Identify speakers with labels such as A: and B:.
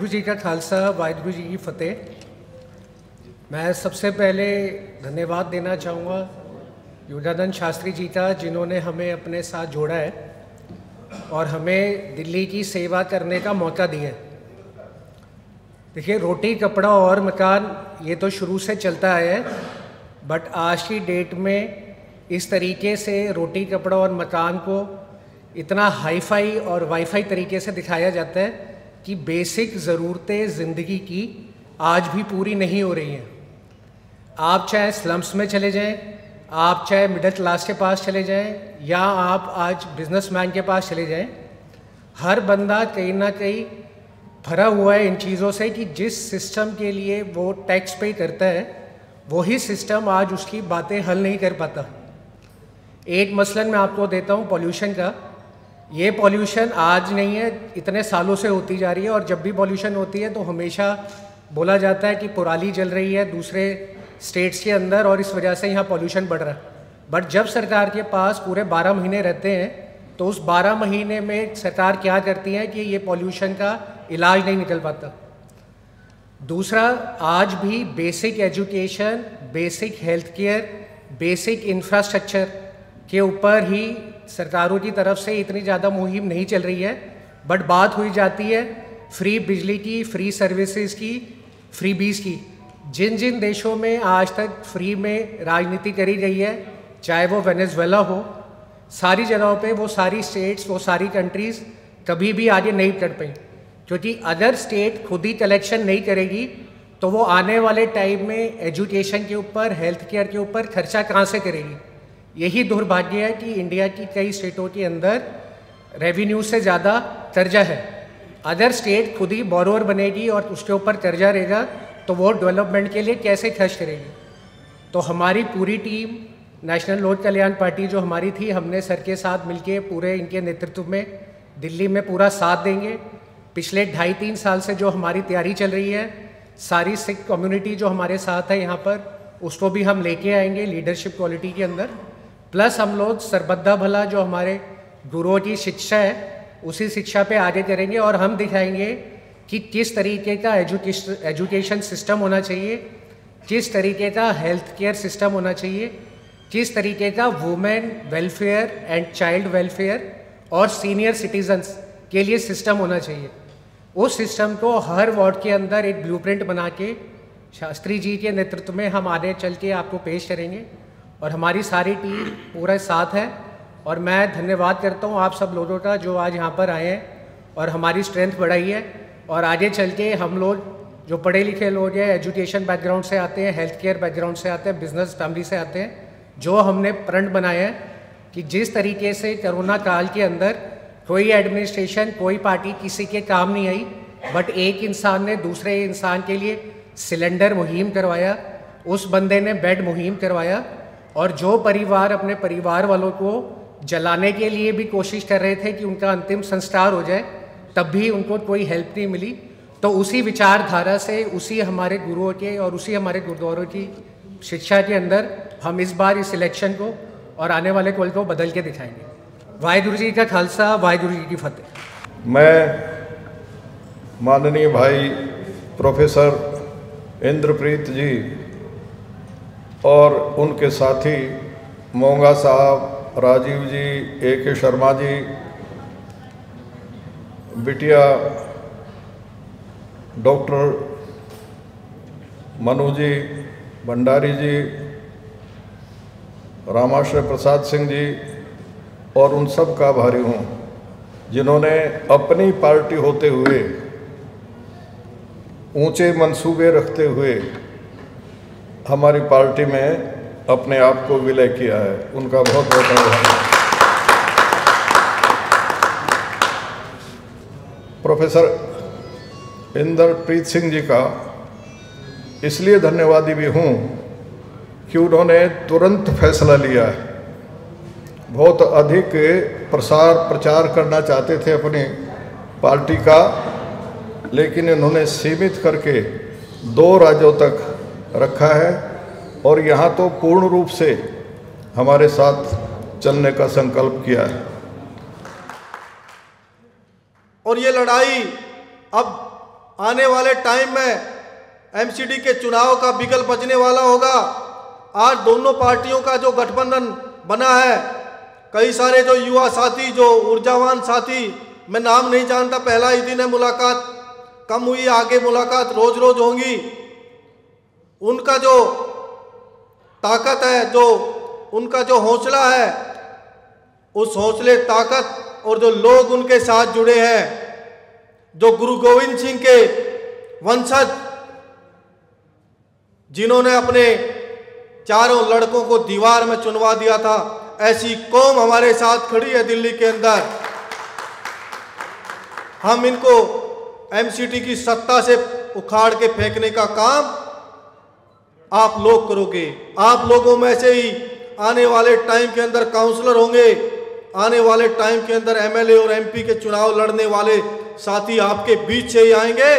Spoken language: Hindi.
A: वाहिगुरु जी का खालसा, वाहिगुरु जी की फ़तेह। मैं सबसे पहले धन्यवाद देना चाहूँगा योगानंद शास्त्री जी का, जिन्होंने हमें अपने साथ जोड़ा है और हमें दिल्ली की सेवा करने का मौका दिया है। देखिए, रोटी कपड़ा और मकान ये तो शुरू से चलता आया है, बट आज की डेट में इस तरीके से रोटी कपड़ा और मकान को इतना हाईफाई और वाईफाई तरीके से दिखाया जाता है कि बेसिक ज़रूरतें ज़िंदगी की आज भी पूरी नहीं हो रही हैं। आप चाहे स्लम्स में चले जाएं, आप चाहे मिडिल क्लास के पास चले जाएं, या आप आज बिजनेसमैन के पास चले जाएं, हर बंदा कहीं ना कहीं भरा हुआ है इन चीज़ों से कि जिस सिस्टम के लिए वो टैक्स पे करता है, वही सिस्टम आज उसकी बातें हल नहीं कर पाता। एक मसलन मैं आपको देता हूँ पॉल्यूशन का। ये पॉल्यूशन आज नहीं है, इतने सालों से होती जा रही है, और जब भी पॉल्यूशन होती है तो हमेशा बोला जाता है कि पुराली जल रही है दूसरे स्टेट्स के अंदर और इस वजह से यहाँ पॉल्यूशन बढ़ रहा है। बट जब सरकार के पास पूरे 12 महीने रहते हैं तो उस 12 महीने में सरकार क्या करती है कि ये पॉल्यूशन का इलाज नहीं निकल पाता। दूसरा, आज भी basic education, basic health care, basic infrastructure के ऊपर ही सरकारों की तरफ से इतनी ज़्यादा मुहिम नहीं चल रही है। बट बात हुई जाती है फ्री बिजली की, फ्री सर्विसेज की, फ्री बीज की। जिन जिन देशों में आज तक फ्री में राजनीति करी गई है, चाहे वो वेनेजुएला हो, सारी जगहों पे वो सारी स्टेट्स, वो सारी कंट्रीज़ कभी भी आगे नहीं बढ़ पाई, क्योंकि अगर स्टेट खुद ही कलेक्शन नहीं करेगी तो वो आने वाले टाइम में एजुकेशन के ऊपर, हेल्थ केयर के ऊपर खर्चा कहाँ से करेगी। यही दुर्भाग्य है कि इंडिया की कई स्टेटों के अंदर रेवेन्यू से ज़्यादा कर्जा है। अगर स्टेट खुद ही बोरोअर बनेगी और उसके ऊपर कर्जा रहेगा तो वो डेवलपमेंट के लिए कैसे खर्च करेगी। तो हमारी पूरी टीम, नेशनल लोक कल्याण पार्टी जो हमारी थी, हमने सर के साथ मिलके पूरे इनके नेतृत्व में दिल्ली में पूरा साथ देंगे। पिछले 2.5-3 साल से जो हमारी तैयारी चल रही है, सारी सिख कम्युनिटी जो हमारे साथ है यहाँ पर, उसको भी हम लेके आएंगे लीडरशिप क्वालिटी के अंदर। प्लस हम लोग सरबद्धा भला जो हमारे गुरुओं की शिक्षा है, उसी शिक्षा पे आगे करेंगे और हम दिखाएंगे कि किस तरीके का एजुकेशन सिस्टम होना चाहिए, किस तरीके का हेल्थ केयर सिस्टम होना चाहिए, किस तरीके का women welfare and child welfare और सीनियर सिटीजन्स के लिए सिस्टम होना चाहिए। उस सिस्टम को हर वार्ड के अंदर एक ब्लूप्रिंट बना के शास्त्री जी के नेतृत्व में हम आगे चल के आपको पेश करेंगे, और हमारी सारी टीम पूरा साथ है। और मैं धन्यवाद करता हूँ आप सब लोगों का जो आज यहाँ पर आए हैं और हमारी स्ट्रेंथ बढ़ाई है। और आगे चल के हम लोग जो पढ़े लिखे लोग हैं, एजुकेशन बैकग्राउंड से आते हैं, हेल्थ केयर बैकग्राउंड से आते हैं, बिजनेस फैमिली से आते हैं, जो हमने प्रण बनाया है कि जिस तरीके से कोरोना काल के अंदर कोई एडमिनिस्ट्रेशन, कोई पार्टी किसी के काम नहीं आई, बट एक इंसान ने दूसरे इंसान के लिए सिलेंडर मुहिम करवाया, उस बंदे ने बेड मुहिम करवाया, और जो परिवार अपने परिवार वालों को जलाने के लिए भी कोशिश कर रहे थे कि उनका अंतिम संस्कार हो जाए, तब भी उनको कोई हेल्प नहीं मिली। तो उसी विचारधारा से, उसी हमारे गुरुओं के और उसी हमारे गुरुद्वारों की शिक्षा के अंदर हम इस बार इस इलेक्शन को और आने वाले कल को बदल के दिखाएंगे। वाहिगुरु जी का खालसा, वाहिगुरु जी की फतेह।
B: मैं माननीय भाई प्रोफेसर इंद्रप्रीत जी और उनके साथी मोंगा साहब, राजीव जी, A.K. शर्मा जी, बिटिया डॉक्टर मनु जी, भंडारी जी, रामाश्रय प्रसाद सिंह जी, और उन सब का आभारी हूँ जिन्होंने अपनी पार्टी होते हुए, ऊंचे मंसूबे रखते हुए हमारी पार्टी में अपने आप को विलय किया है। उनका बहुत बहुत धन्यवाद। प्रोफेसर इंद्रप्रीत सिंह जी का इसलिए धन्यवादी भी हूँ कि उन्होंने तुरंत फैसला लिया है। बहुत अधिक प्रचार करना चाहते थे अपनी पार्टी का, लेकिन इन्होंने सीमित करके 2 राज्यों तक रखा है, और यहाँ तो पूर्ण रूप से हमारे साथ चलने का संकल्प किया है।
C: और ये लड़ाई अब आने वाले टाइम में एमसीडी के चुनाव का बिगल बजने वाला होगा। आज दोनों पार्टियों का जो गठबंधन बना है, कई सारे जो युवा साथी, जो ऊर्जावान साथी, मैं नाम नहीं जानता, पहला ही दिन है, मुलाकात कम हुई, आगे मुलाकात रोज रोज होंगी। उनका जो ताकत है, जो उनका जो हौसला है, उस हौसले ताकत और जो लोग उनके साथ जुड़े हैं, जो गुरु गोविंद सिंह के वंशज, जिन्होंने अपने चारों लड़कों को दीवार में चुनवा दिया था, ऐसी कौम हमारे साथ खड़ी है दिल्ली के अंदर। हम इनको एमसीडी की सत्ता से उखाड़ के फेंकने का काम आप लोग करोगे। आप लोगों में से ही आने वाले टाइम के अंदर काउंसलर होंगे, आने वाले टाइम के अंदर एमएलए और एमपी के चुनाव लड़ने वाले साथी आपके बीच से ही आएंगे।